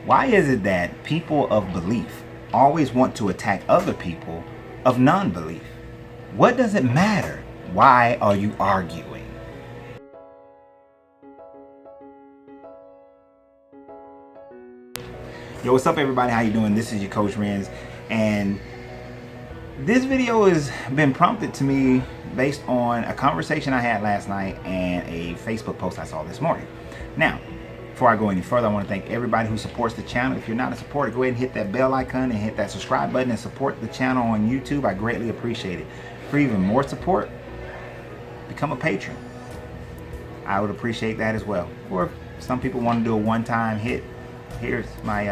Why is it that people of belief always want to attack other people of non-belief? What does it matter? Why are you arguing? Yo, what's up everybody? How you doing? This is your Coach Renz, and this video has been prompted to me based on a conversation I had last night and a Facebook post I saw this morning. Now, before I go any further, I want to thank everybody who supports the channel. If you're not a supporter, go ahead and hit that bell icon and hit that subscribe button and support the channel on YouTube. I greatly appreciate it. For even more support, become a patron. I would appreciate that as well. Or if some people want to do a one-time hit, here's my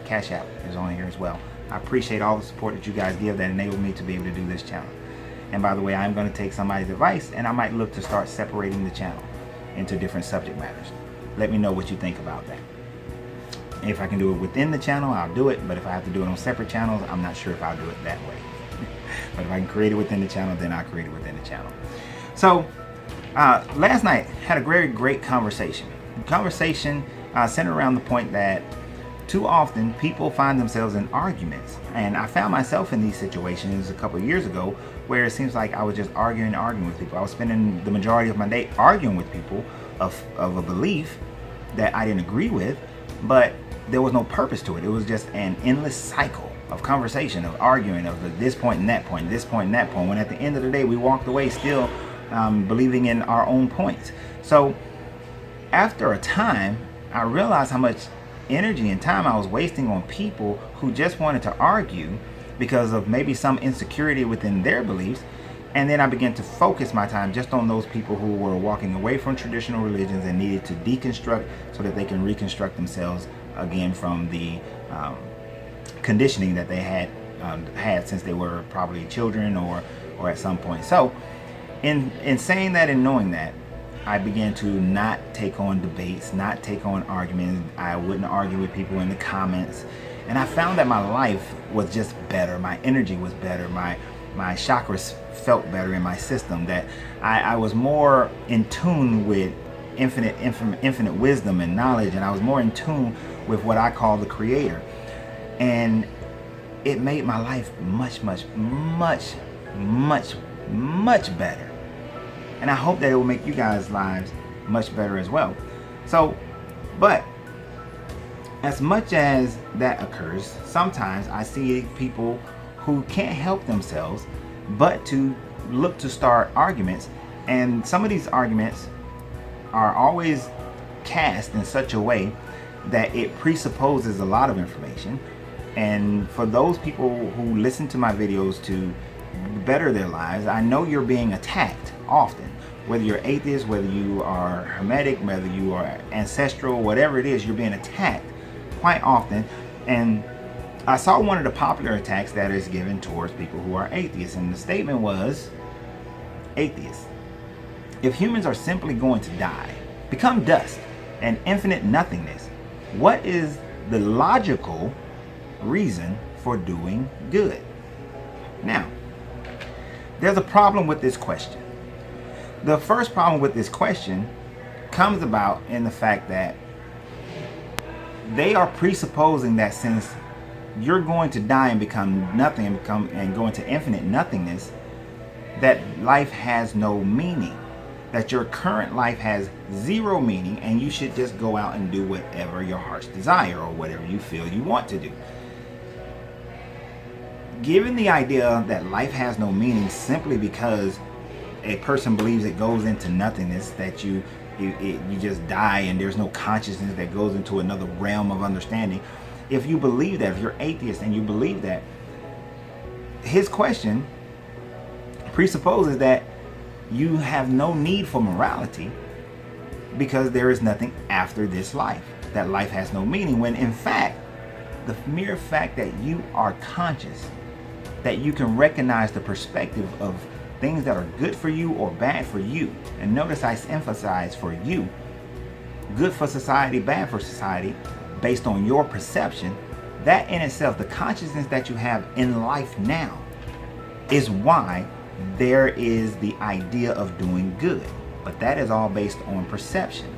Cash App is on here as well. I appreciate all the support that you guys give that enable me to be able to do this channel. And by the way, I'm going to take somebody's advice and I might look to start separating the channel into different subject matters. Let me know what you think about that. If I can do it within the channel, I'll do it. But if I have to do it on separate channels, I'm not sure if I'll do it that way. But if I can create it within the channel, then I'll create it within the channel. So last night had a very great conversation. Conversation centered around the point that too often people find themselves in arguments. And I found myself in these situations a couple of years ago where it seems like I was just arguing with people. I was spending the majority of my day arguing with people of a belief that I didn't agree with, but there was no purpose to it. It was just an endless cycle of conversation, of arguing, of this point and that point, this point and that point, when at the end of the day we walked away still believing in our own points. So after a time, I realized how much energy and time I was wasting on people who just wanted to argue because of maybe some insecurity within their beliefs. And then I began to focus my time just on those people who were walking away from traditional religions and needed to deconstruct so that they can reconstruct themselves again from the conditioning that they had since they were probably children or at some point. So in saying that and knowing that, I began to not take on debates, not take on arguments. I wouldn't argue with people in the comments. And I found that my life was just better. My energy was better. My chakras felt better in my system. That I was more in tune with infinite wisdom and knowledge. And I was more in tune with what I call the Creator. And it made my life much better. And I hope that it will make you guys' lives much better as well. So, but as much as that occurs, sometimes I see people who can't help themselves but to look to start arguments. And some of these arguments are always cast in such a way that it presupposes a lot of information. And for those people who listen to my videos to better their lives, I know you're being attacked often. Whether you're atheist, whether you are hermetic, whether you are ancestral, whatever it is, you're being attacked quite often. And I saw one of the popular attacks that is given towards people who are atheists, and the statement was, atheists, if humans are simply going to die, become dust and infinite nothingness, what is the logical reason for doing good? Now, there's a problem with this question. The first problem with this question comes about in the fact that they are presupposing that since you're going to die and become nothing and go into infinite nothingness, that life has no meaning, that your current life has zero meaning, and you should just go out and do whatever your heart's desire or whatever you feel you want to do. Given the idea that life has no meaning simply because a person believes it goes into nothingness, that you just die and there's no consciousness that goes into another realm of understanding. If you believe that, if you're atheist and you believe that, his question presupposes that you have no need for morality because there is nothing after this life, that life has no meaning, when in fact, the mere fact that you are conscious, that you can recognize the perspective of things that are good for you or bad for you. And notice I emphasize for you, good for society, bad for society, based on your perception. That in itself, the consciousness that you have in life now, is why there is the idea of doing good. But that is all based on perception.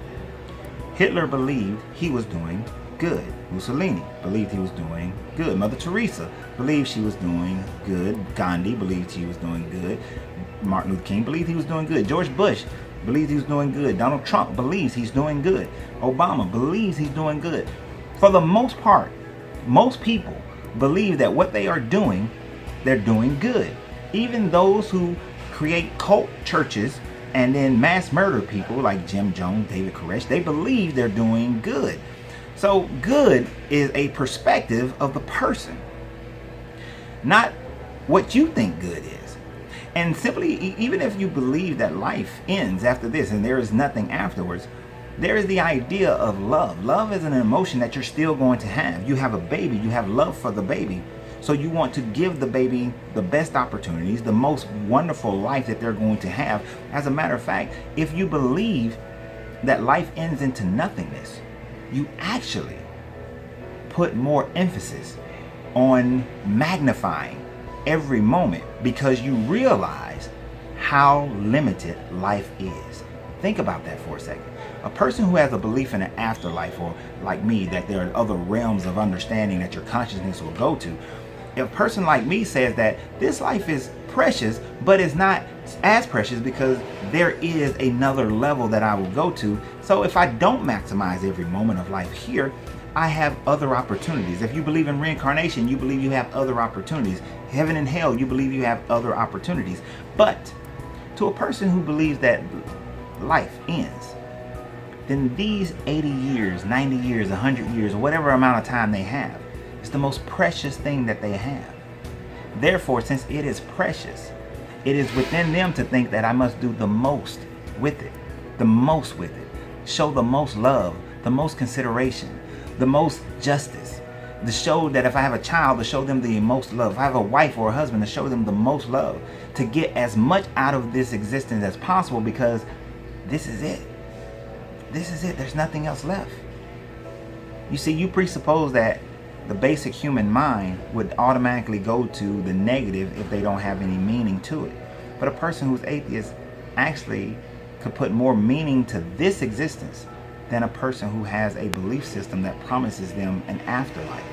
Hitler believed he was doing good. Mussolini believed he was doing good. Mother Teresa believed she was doing good. Gandhi believed he was doing good. Martin Luther King believed he was doing good. George Bush believes he was doing good. Donald Trump believes he's doing good. Obama believes he's doing good. For the most part, most people believe that what they are doing, they're doing good. Even those who create cult churches and then mass murder people like Jim Jones, David Koresh, they believe they're doing good. So good is a perspective of the person, not what you think good is. And simply, even if you believe that life ends after this and there is nothing afterwards, there is the idea of love. Love is an emotion that you're still going to have. You have a baby, you have love for the baby. So you want to give the baby the best opportunities, the most wonderful life that they're going to have. As a matter of fact, if you believe that life ends into nothingness, you actually put more emphasis on magnifying every moment because you realize how limited life is. Think about that for a second. A person who has a belief in an afterlife, or like me, that there are other realms of understanding that your consciousness will go to. If a person like me says that this life is precious, but it's not as precious because there is another level that I will go to. So if I don't maximize every moment of life here, I have other opportunities. If you believe in reincarnation, you believe you have other opportunities. Heaven and hell, you believe you have other opportunities. But to a person who believes that life ends, then these 80 years, 90 years, 100 years, whatever amount of time they have, is the most precious thing that they have. Therefore, since it is precious, it is within them to think that I must do the most with it, show the most love, the most consideration, the most justice, to show that if I have a child, to show them the most love. If I have a wife or a husband, to show them the most love, to get as much out of this existence as possible, because this is it. This is it. There's nothing else left. You see, you presuppose that the basic human mind would automatically go to the negative if they don't have any meaning to it. But a person who's atheist actually could put more meaning to this existence than a person who has a belief system that promises them an afterlife.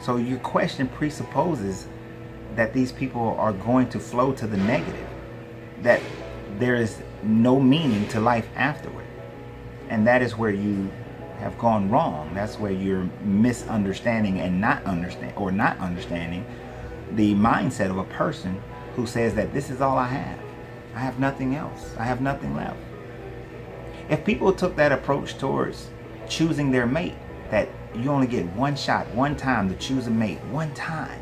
So your question presupposes that these people are going to flow to the negative, that there is no meaning to life afterward. And that is where you have gone wrong. That's where you're misunderstanding and not understanding the mindset of a person who says that this is all I have. I have nothing else. I have nothing left. If people took that approach towards choosing their mate, that you only get one shot, one time to choose a mate, one time,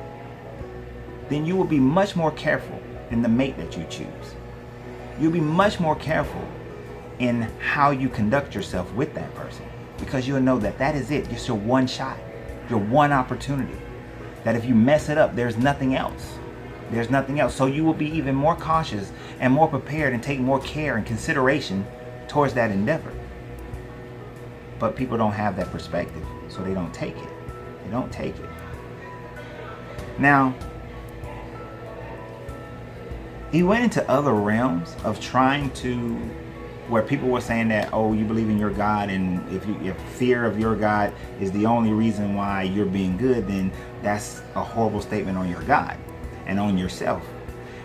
then you will be much more careful in the mate that you choose. You'll be much more careful in how you conduct yourself with that person, because you'll know that that is it. It's your one shot, your one opportunity. That if you mess it up, there's nothing else. There's nothing else. So you will be even more cautious and more prepared and take more care and consideration towards that endeavor. But people don't have that perspective, so they don't take it. They don't take it. Now, he went into other realms of trying to, where people were saying that, oh, you believe in your God, and if fear of your God is the only reason why you're being good, then that's a horrible statement on your God and on yourself.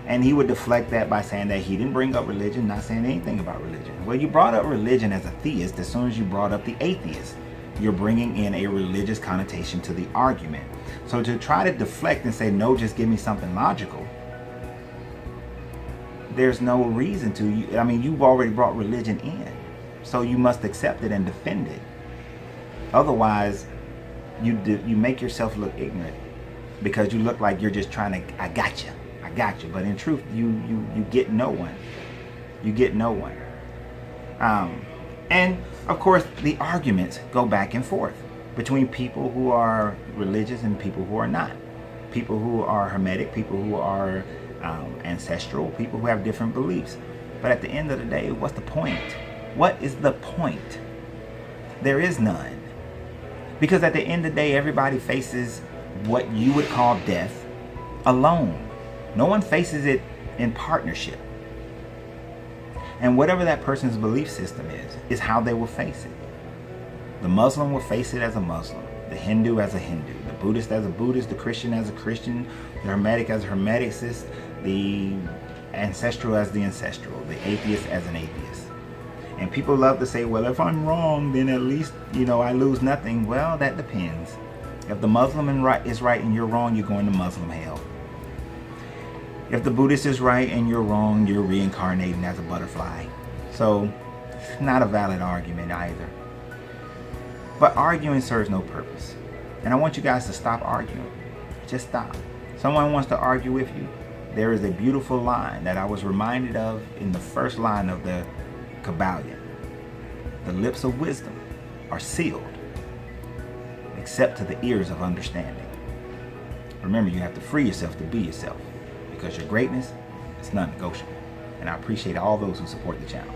And he would deflect that by saying that he didn't bring up religion, not saying anything about religion. Well, you brought up religion as a theist. As soon as you brought up the atheist, you're bringing in a religious connotation to the argument. So to try to deflect and say, no, just give me something logical, there's no reason to. I mean, you've already brought religion in, so you must accept it and defend it. Otherwise, you make yourself look ignorant, because you look like you're just trying to, I got you. But in truth, you get no one. You get no one. And of course, the arguments go back and forth between people who are religious and people who are not. People who are hermetic, people who are ancestral, people who have different beliefs. But at the end of the day, what's the point? What is the point? There is none. Because at the end of the day, everybody faces what you would call death alone. No one faces it in partnership. And whatever that person's belief system is how they will face it. The Muslim will face it as a Muslim. the Hindu as a Hindu, the Buddhist as a Buddhist, the Christian as a Christian, the Hermetic as a Hermeticist, the ancestral as the ancestral, the atheist as an atheist. And people love to say, well, if I'm wrong, then at least, I lose nothing. Well, that depends. If the Muslim is right and you're wrong, you're going to Muslim hell. If the Buddhist is right and you're wrong, you're reincarnating as a butterfly. So it's not a valid argument either. But arguing serves no purpose. And I want you guys to stop arguing. Just stop. Someone wants to argue with you. There is a beautiful line that I was reminded of in the first line of the Kabbalion. The lips of wisdom are sealed, except to the ears of understanding. Remember, you have to free yourself to be yourself, because your greatness is non-negotiable. And I appreciate all those who support the channel.